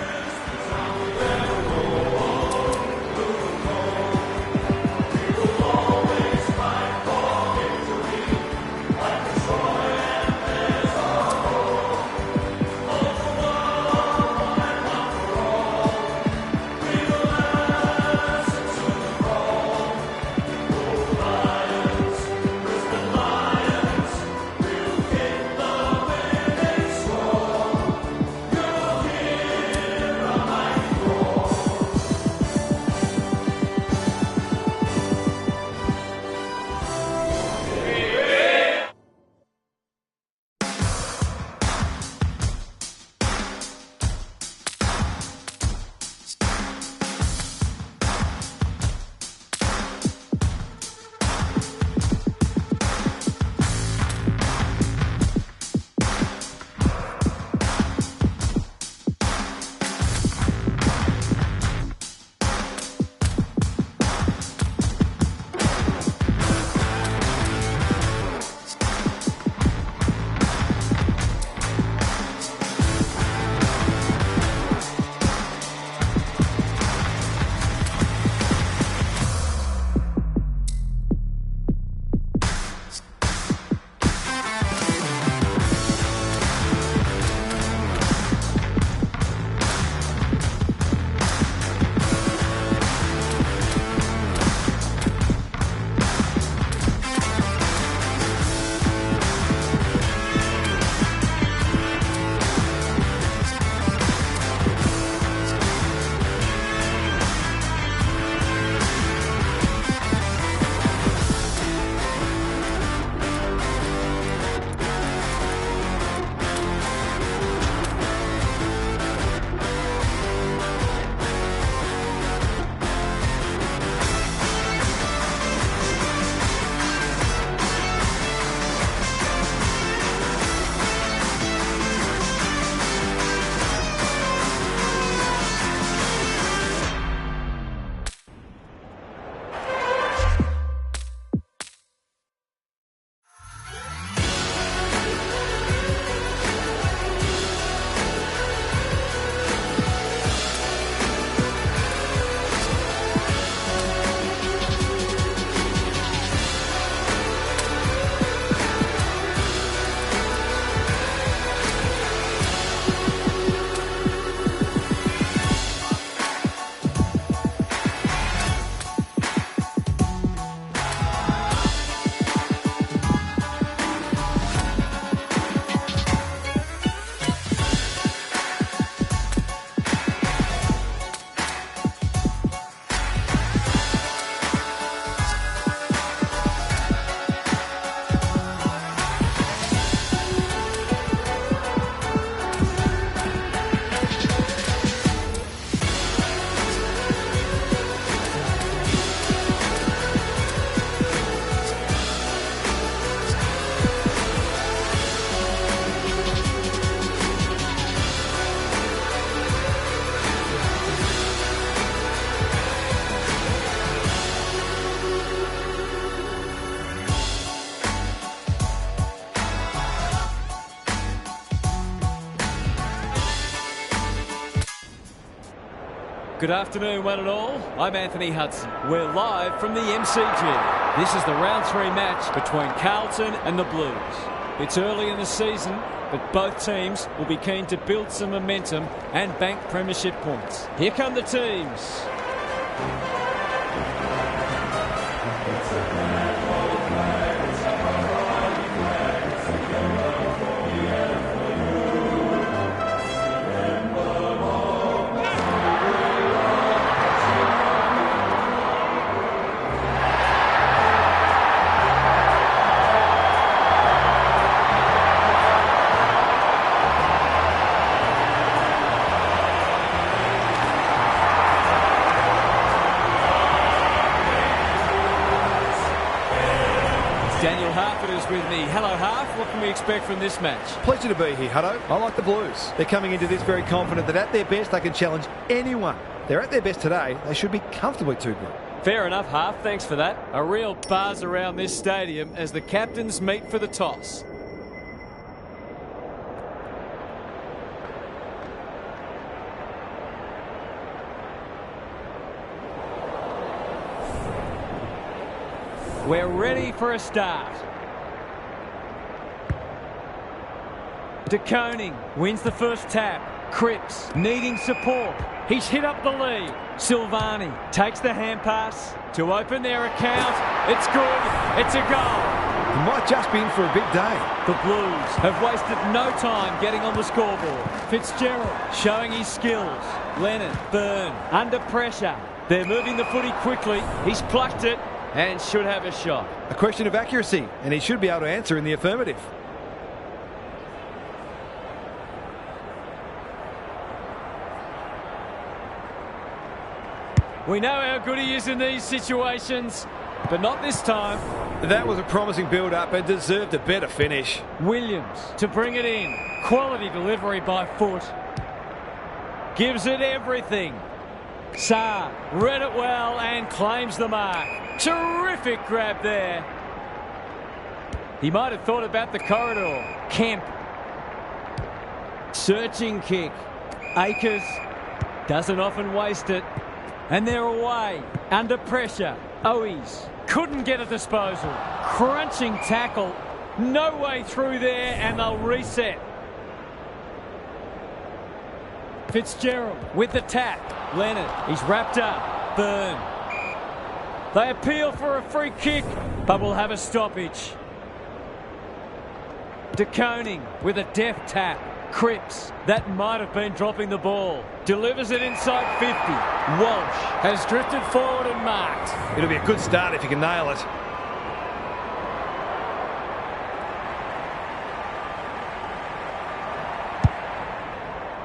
Good afternoon, one and all. I'm Anthony Hudson. We're live from the MCG. This is the round 3 match between Carlton and the Blues. It's early in the season, but both teams will be keen to build some momentum and bank premiership points. Here come the teams. With me. Hello, Half. What can we expect from this match? Pleasure to be here, Hutto. I like the Blues. They're coming into this very confident that at their best they can challenge anyone. They're at their best today. They should be comfortably too good. Fair enough, Half. Thanks for that. A real buzz around this stadium as the captains meet for the toss. We're ready for a start. De Koning wins the first tap. Cripps needing support. He's hit up the lead. Silvani takes the hand pass to open their account. It's good. It's a goal. He might just be in for a big day. The Blues have wasted no time getting on the scoreboard. Fitzgerald showing his skills. Lennon, Byrne under pressure. They're moving the footy quickly. He's plucked it and should have a shot. A question of accuracy, and he should be able to answer in the affirmative. We know how good he is in these situations, but not this time. That was a promising build-up and deserved a better finish. Williams to bring it in. Quality delivery by foot. Gives it everything. Saar read it well and claims the mark. Terrific grab there. He might have thought about the corridor. Kemp. Searching kick. Akers doesn't often waste it. And they're away. Under pressure. Owies couldn't get a disposal. Crunching tackle. No way through there and they'll reset. Fitzgerald with the tap. Leonard, he's wrapped up. Byrne. They appeal for a free kick, but will have a stoppage. De Koning with a deft tap. Cripps, that might have been dropping the ball. Delivers it inside 50. Walsh has drifted forward and marked. It'll be a good start if he can nail it.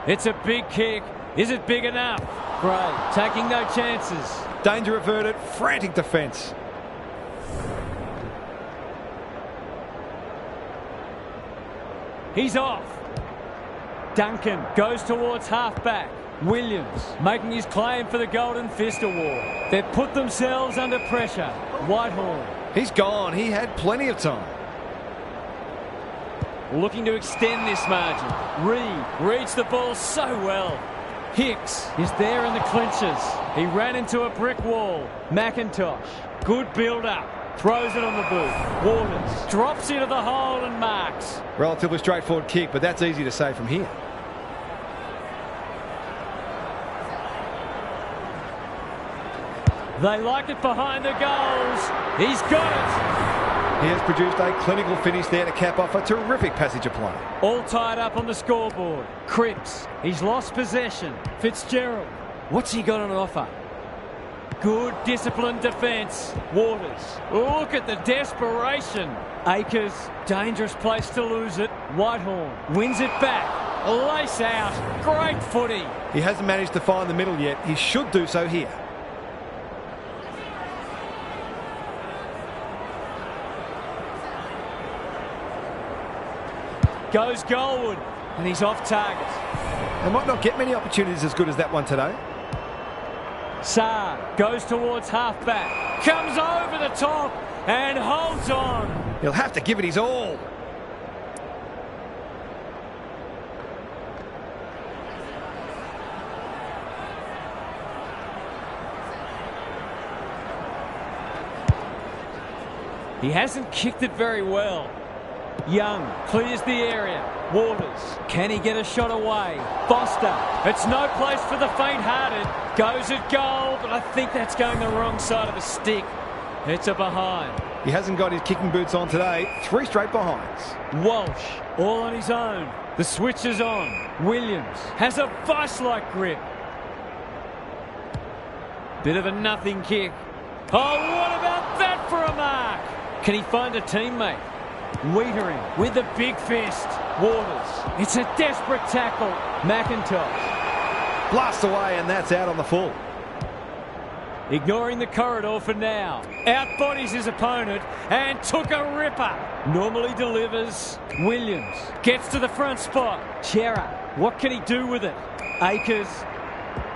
It's a big kick. Is it big enough? Gray taking no chances. Danger averted. Frantic defence. He's off. Duncan goes towards half-back. Williams making his claim for the Golden Fist Award. They've put themselves under pressure. Whitehall. He's gone. He had plenty of time. Looking to extend this margin. Reed reads the ball so well. Hicks is there in the clinches. He ran into a brick wall. McIntosh. Good build-up. Throws it on the boot. Waters drops into the hole and marks. Relatively straightforward kick, but that's easy to say from here. They like it behind the goals. He's got it. He has produced a clinical finish there to cap off a terrific passage of play. All tied up on the scoreboard. Cripps, he's lost possession. Fitzgerald, what's he got on offer? Good disciplined defence. Waters, look at the desperation. Akers, dangerous place to lose it. Whitehorn wins it back. Lace out. Great footy. He hasn't managed to find the middle yet. He should do so here. Goes goalward, and he's off target. They might not get many opportunities as good as that one today. Saar goes towards half-back. Comes over the top and holds on. He'll have to give it his all. He hasn't kicked it very well. Young clears the area. Waters, can he get a shot away? Foster, it's no place for the faint-hearted. Goes at goal, but I think that's going the wrong side of the stick. It's a behind. He hasn't got his kicking boots on today. 3 straight behinds. Walsh, all on his own. The switch is on. Williams has a vice-like grip. Bit of a nothing kick. Oh, what about that for a mark? Can he find a teammate? Wiedering with the big fist. Waters. It's a desperate tackle. McIntosh. Blast away, and that's out on the full. Ignoring the corridor for now. Outbodies his opponent and took a ripper. Normally delivers. Williams gets to the front spot. Chera. What can he do with it? Akers.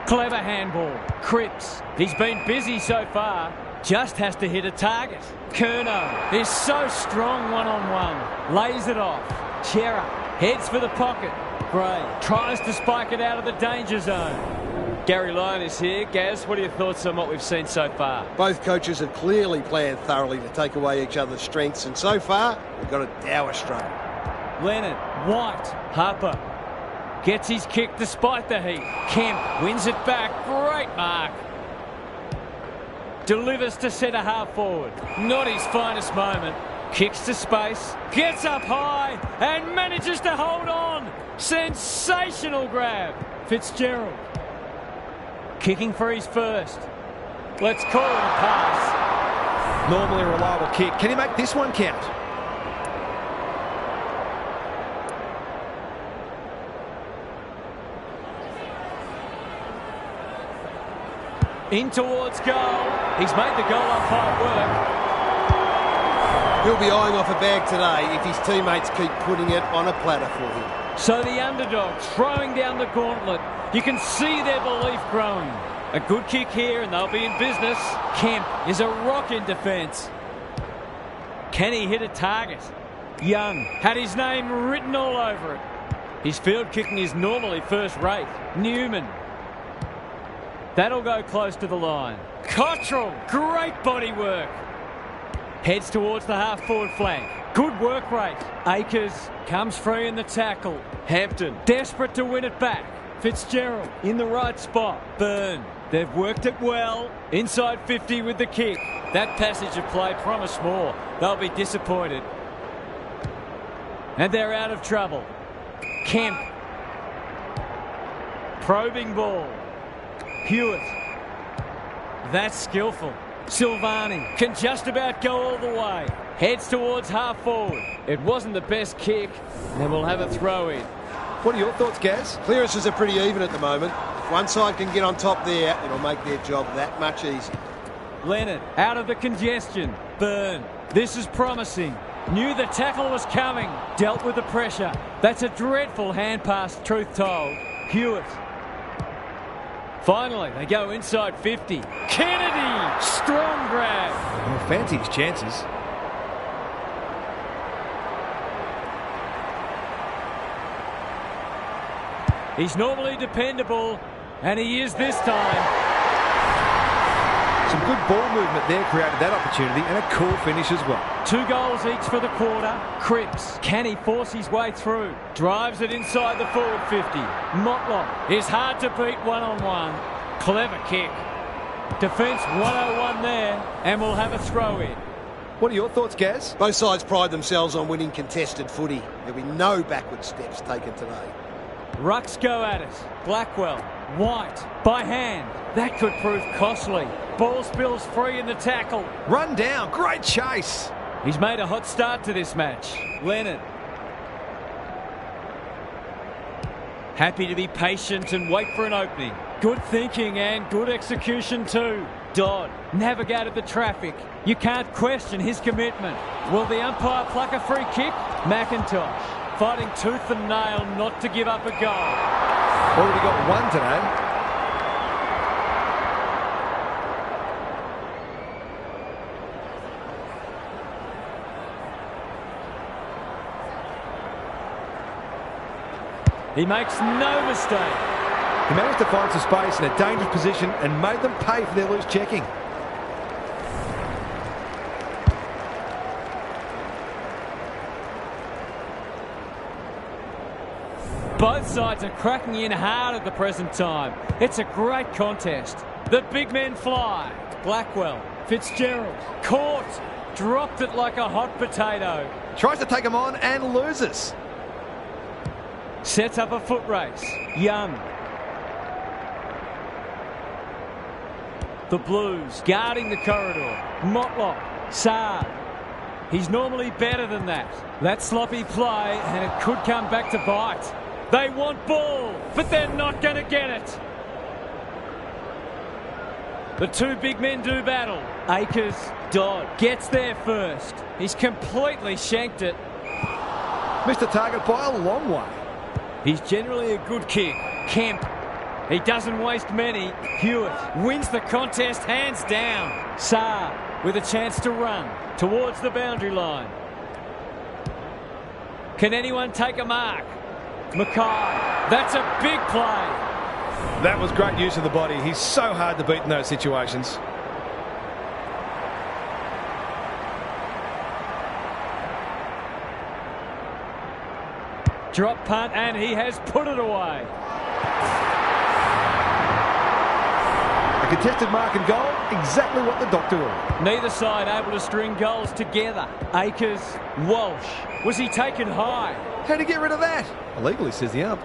Clever handball. Cripps. He's been busy so far. Just has to hit a target. Curnow is so strong one-on-one. Lays it off. Chera heads for the pocket. Gray tries to spike it out of the danger zone. Gary Lyon is here. Gaz, what are your thoughts on what we've seen so far? Both coaches have clearly planned thoroughly to take away each other's strengths, and so far, we've got a dour struggle. Leonard, White, Harper gets his kick despite the heat. Kemp wins it back. Great mark. Delivers to centre half forward. Not his finest moment. Kicks to space. Gets up high and manages to hold on. Sensational grab. Fitzgerald. Kicking for his first. Let's call it a pass. Normally a reliable kick. Can he make this one count? In towards goal. He's made the goal up hard work. He'll be eyeing off a bag today if his teammates keep putting it on a platter for him. So the underdog throwing down the gauntlet. You can see their belief growing. A good kick here and they'll be in business. Kemp is a rock in defence. Can he hit a target? Young had his name written all over it. His field kicking is normally first rate. Newman. That'll go close to the line. Cottrell, great body work. Heads towards the half-forward flank. Good work rate. Akers comes free in the tackle. Hampton, desperate to win it back. Fitzgerald in the right spot. Byrne, they've worked it well. Inside 50 with the kick. That passage of play promised more. They'll be disappointed. And they're out of trouble. Kemp. Probing ball. Hewitt. That's skillful. Silvani can just about go all the way. Heads towards half forward. It wasn't the best kick, and we'll have a throw in. What are your thoughts, Gaz? Clearances are pretty even at the moment. If one side can get on top there, it'll make their job that much easier. Leonard out of the congestion. Byrne. This is promising. Knew the tackle was coming. Dealt with the pressure. That's a dreadful hand pass, truth told. Hewitt. Finally, they go inside 50. Kennedy! Strong grab. Well, fancy his chances. He's normally dependable, and he is this time. Some good ball movement there created that opportunity, and a cool finish as well. 2 goals each for the quarter. Cripps, can he force his way through? Drives it inside the forward 50. Motlop is hard to beat one-on-one. Clever kick. Defence 101 there, and we'll have a throw in. What are your thoughts, Gaz? Both sides pride themselves on winning contested footy. There'll be no backward steps taken today. Rucks go at it. Blackwell. White. By hand. That could prove costly. Ball spills free in the tackle. Run down. Great chase. He's made a hot start to this match. Leonard. Happy to be patient and wait for an opening. Good thinking and good execution too. Dodd navigated the traffic. You can't question his commitment. Will the umpire pluck a free kick? McIntosh fighting tooth and nail not to give up a goal. Already got one today. He makes no mistake. He managed to find some space in a dangerous position and made them pay for their loose checking. Both sides are cracking in hard at the present time. It's a great contest. The big men fly. Blackwell, Fitzgerald, caught, dropped it like a hot potato. Tries to take him on and loses. Sets up a foot race. Young. The Blues guarding the corridor. Motlop, Saab. He's normally better than that. That sloppy play, and it could come back to bite. They want ball, but they're not going to get it. The two big men do battle. Akers, Dodd gets there first. He's completely shanked it. Missed the target by a long way. He's generally a good kick. Kemp. He doesn't waste many. Hewitt wins the contest hands down. Saab with a chance to run towards the boundary line. Can anyone take a mark? Mackay. That's a big play. That was great use of the body. He's so hard to beat in those situations. Drop punt, and he has put it away. A contested mark and goal, exactly what the doctor ordered. Neither side able to string goals together. Akers, Walsh. Was he taken high? How'd he get rid of that? Illegally, says the ump.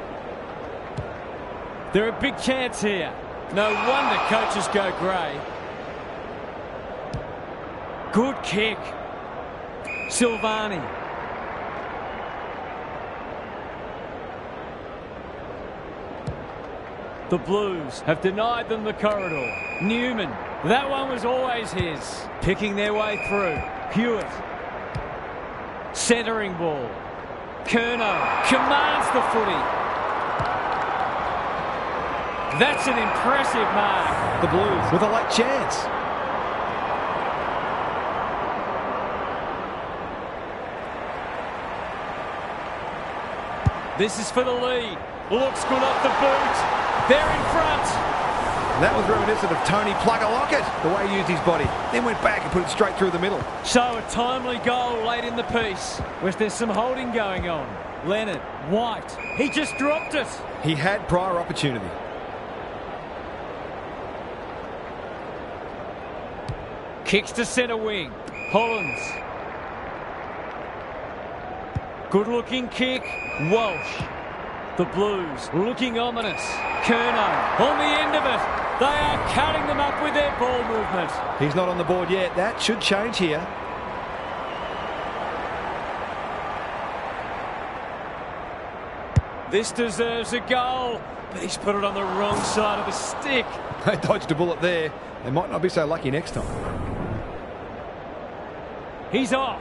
They're a big chance here. No wonder coaches go grey. Good kick. Silvani. The Blues have denied them the corridor. Newman. That one was always his. Picking their way through. Hewitt. Centering ball. Curnow commands the footy. That's an impressive mark. The Blues with a late chance. This is for the lead. Looks good off the boot. They're in front. That was reminiscent of Tony Plugger-Lockett, the way he used his body. Then went back and put it straight through the middle. So a timely goal late in the piece, where there's some holding going on. Leonard, White, he just dropped it. He had prior opportunity. Kicks to centre wing. Hollins. Good looking kick. Walsh. The Blues looking ominous. Curnow on the end of it. They are cutting them up with their ball movement. He's not on the board yet. That should change here. This deserves a goal, but he's put it on the wrong side of the stick. They dodged a bullet there. They might not be so lucky next time. He's off.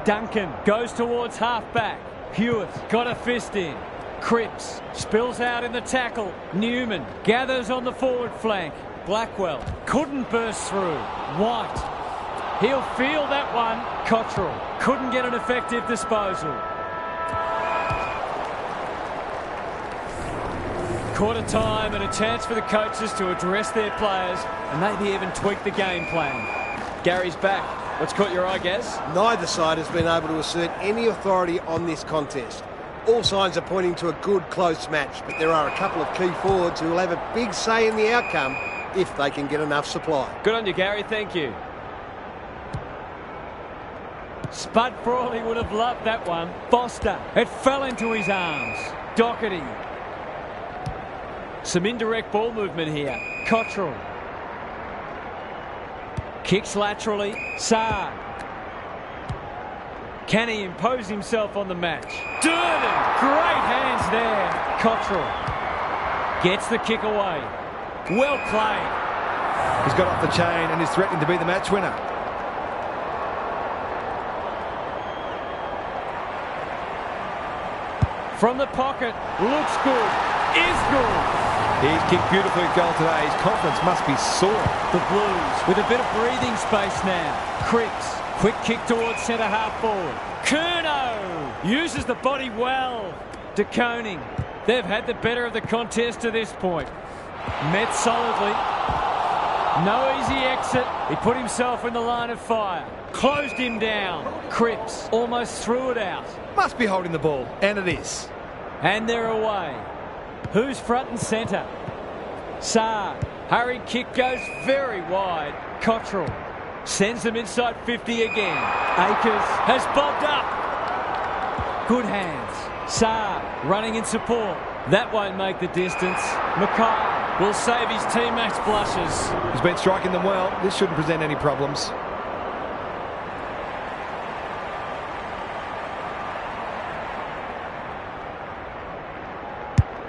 Duncan goes towards half-back. Hewitt got a fist in. Cripps spills out in the tackle. Newman gathers on the forward flank. Blackwell couldn't burst through. White. He'll feel that one. Cottrell couldn't get an effective disposal. Quarter time and a chance for the coaches to address their players and maybe even tweak the game plan. Gary's back. What's caught your eye, Gaz? Neither side has been able to assert any authority on this contest. All signs are pointing to a good, close match, but there are a couple of key forwards who will have a big say in the outcome if they can get enough supply. Good on you, Gary. Thank you. Spud Frawley would have loved that one. Foster. It fell into his arms. Doherty. Some indirect ball movement here. Cottrell. Kicks laterally. Saab. Can he impose himself on the match? Durden. Great hands there. Cottrell. Gets the kick away. Well played. He's got off the chain and is threatening to be the match winner. From the pocket. Looks good. Is good. He's kicked beautifully at goal today. His confidence must be sore. The Blues with a bit of breathing space now. Cripps, quick kick towards centre half forward. Curnow uses the body well. De Koning. They've had the better of the contest to this point. Met solidly. No easy exit. He put himself in the line of fire. Closed him down. Cripps almost threw it out. Must be holding the ball, and it is. And they're away. Who's front and centre? Saar. Hurried kick goes very wide. Cottrell sends them inside 50 again. Akers has bobbed up. Good hands. Saar running in support. That won't make the distance. Mackay will save his teammates' blushes. He's been striking them well. This shouldn't present any problems.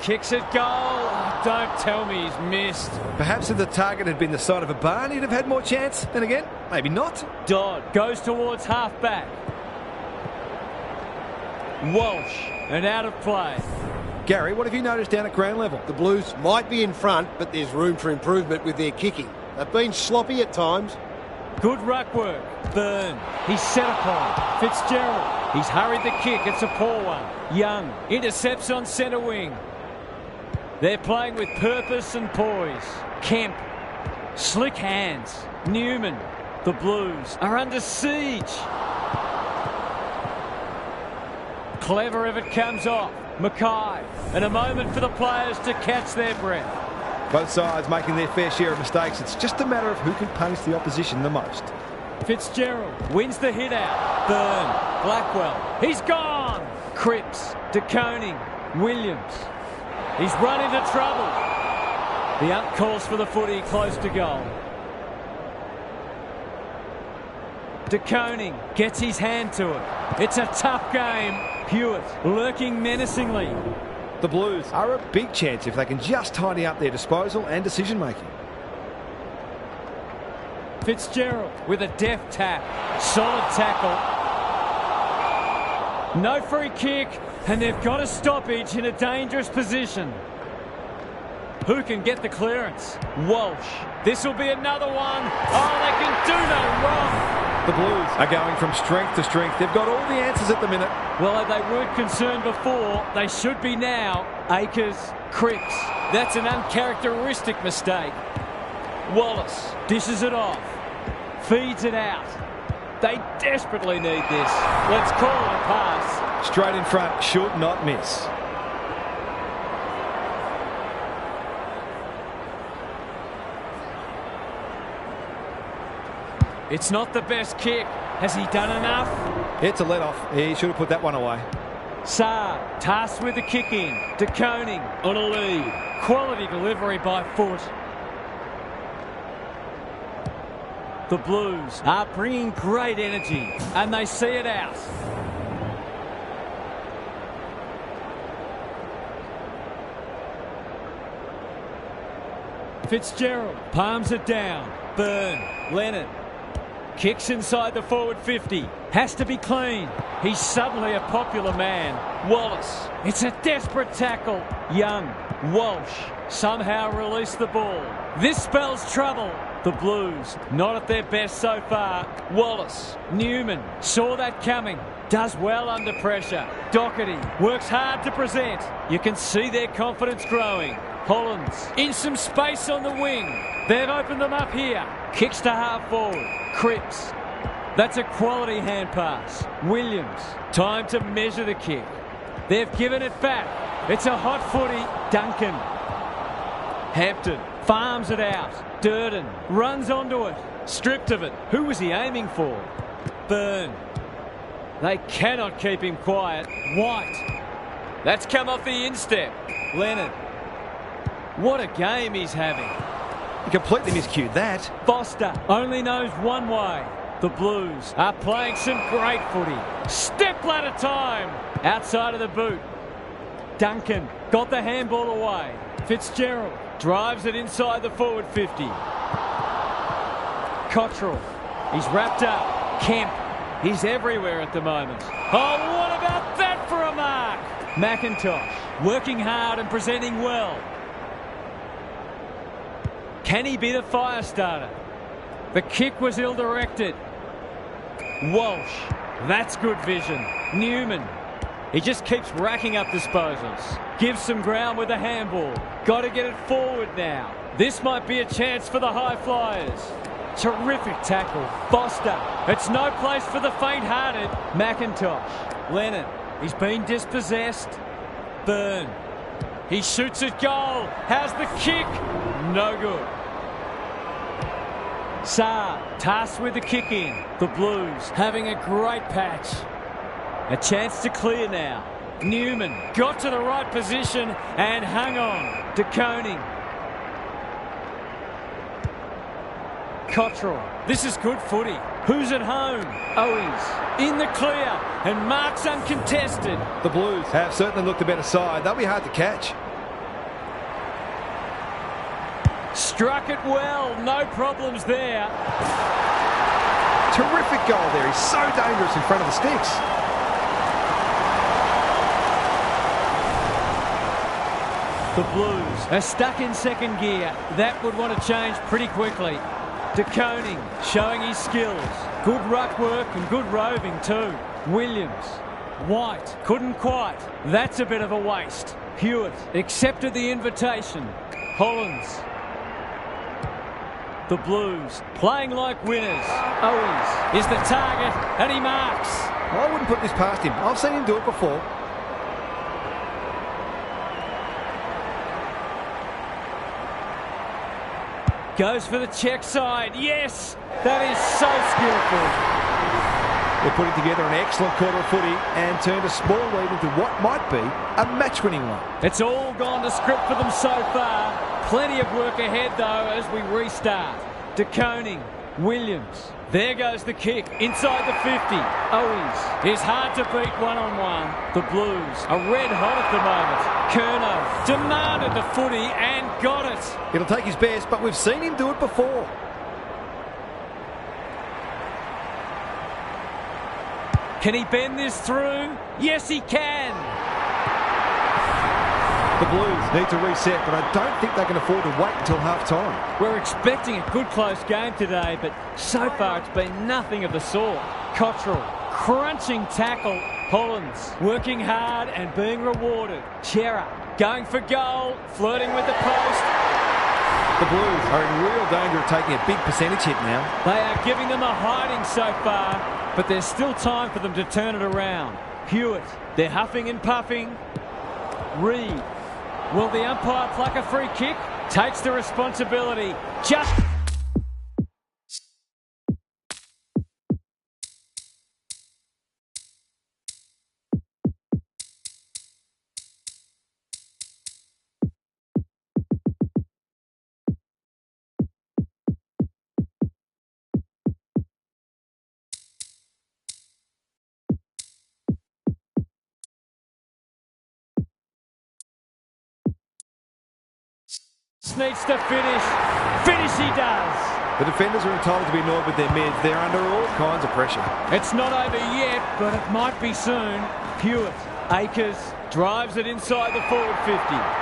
Kicks at goal. Oh, don't tell me he's missed. Perhaps if the target had been the side of a barn, he'd have had more chance. Then again, maybe not. Dodd goes towards half-back. Walsh, and out of play. Gary, what have you noticed down at ground level? The Blues might be in front, but there's room for improvement with their kicking. They've been sloppy at times. Good ruck work. Byrne. He's set upon. Fitzgerald. He's hurried the kick. It's a poor one. Young intercepts on centre wing. They're playing with purpose and poise. Kemp. Slick hands. Newman. The Blues are under siege. Clever if it comes off. Mackay. And a moment for the players to catch their breath. Both sides making their fair share of mistakes. It's just a matter of who can punish the opposition the most. Fitzgerald wins the hit out. Byrne. Blackwell. He's gone. Cripps. DeConing. Williams. He's run into trouble. The ump calls for the footy close to goal. DeConing gets his hand to it. It's a tough game. Hewitt lurking menacingly. The Blues are a big chance if they can just tidy up their disposal and decision making. Fitzgerald with a deft tap. Solid tackle. No free kick, and they've got a stoppage in a dangerous position. Who can get the clearance? Walsh. This will be another one. Oh, they can do no wrong. The Blues are going from strength to strength. They've got all the answers at the minute. Well, if they weren't concerned before, they should be now. Akers, Cripps. That's an uncharacteristic mistake. Wallace dishes it off. Feeds it out. They desperately need this. Let's call it a pass. Straight in front, should not miss. It's not the best kick. Has he done enough? It's a let-off. He should have put that one away. Saar tasked with the kick in. DeConing on a lead. Quality delivery by foot. The Blues are bringing great energy, and they see it out. Fitzgerald palms it down. Byrne. Leonard. Kicks inside the forward 50. Has to be clean. He's suddenly a popular man. Wallace. It's a desperate tackle. Young. Walsh. Somehow release the ball. This spells trouble. The Blues not at their best so far. Wallace. Newman. Saw that coming. Does well under pressure. Doherty works hard to present. You can see their confidence growing. Hollands in some space on the wing. They've opened them up here. Kicks to half forward. Cripps. That's a quality hand pass. Williams. Time to measure the kick. They've given it back. It's a hot footy. Duncan. Hampton farms it out. Durden runs onto it. Stripped of it. Who was he aiming for? Byrne. They cannot keep him quiet. White. That's come off the instep. Leonard. What a game he's having. He completely miscued that. Foster only knows one way. The Blues are playing some great footy. Step ladder time. Outside of the boot. Duncan got the handball away. Fitzgerald drives it inside the forward 50. Cottrell. He's wrapped up. Kemp. He's everywhere at the moment. Oh, what about that for a mark? McIntosh working hard and presenting well. Can he be the fire starter? The kick was ill-directed. Walsh. That's good vision. Newman. He just keeps racking up disposals. Gives some ground with a handball. Got to get it forward now. This might be a chance for the high flyers. Terrific tackle. Foster. It's no place for the faint-hearted. McIntosh. Leonard. He's been dispossessed. Byrne. He shoots at goal. Has the kick. No good. Saar tasked with the kick in. The Blues having a great patch. A chance to clear now. Newman got to the right position and hung on. De Koning. Cottrell. This is good footy. Who's at home? Owies in the clear and marks uncontested. The Blues have certainly looked the better side. They'll be hard to catch. Struck it well. No problems there. Terrific goal there. He's so dangerous in front of the sticks. The Blues are stuck in second gear. That would want to change pretty quickly. De Koning showing his skills. Good ruck work and good roving too. Williams. White couldn't quite. That's a bit of a waste. Hewitt accepted the invitation. Hollins. The Blues playing like winners. Owies is the target and he marks. I wouldn't put this past him. I've seen him do it before. Goes for the check side. Yes, that is so skillful. They're putting together an excellent quarter of footy and turned a small lead into what might be a match-winning one. It's all gone to script for them so far. Plenty of work ahead, though, as we restart. De Koning, Williams. There goes the kick inside the 50. Owies is hard to beat one-on-one. The Blues are red hot at the moment. Curnow demanded the footy and got it. It'll take his best, but we've seen him do it before. Can he bend this through? Yes, he can. The Blues need to reset, but I don't think they can afford to wait until half-time. We're expecting a good close game today, but so far it's been nothing of the sort. Cottrell, crunching tackle. Hollins, working hard and being rewarded. Chera, going for goal, flirting with the post. The Blues are in real danger of taking a big percentage hit now. They are giving them a hiding so far, but there's still time for them to turn it around. Hewitt, they're huffing and puffing. Reed. Will the umpire pluck a free kick? Takes the responsibility. Just... needs to finish. Finish he does. The defenders are entitled to be annoyed with their mids. They're under all kinds of pressure. It's not over yet, but it might be soon. Hewitt. Akers drives it inside the forward 50.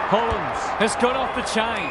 Hollins has got off the chain.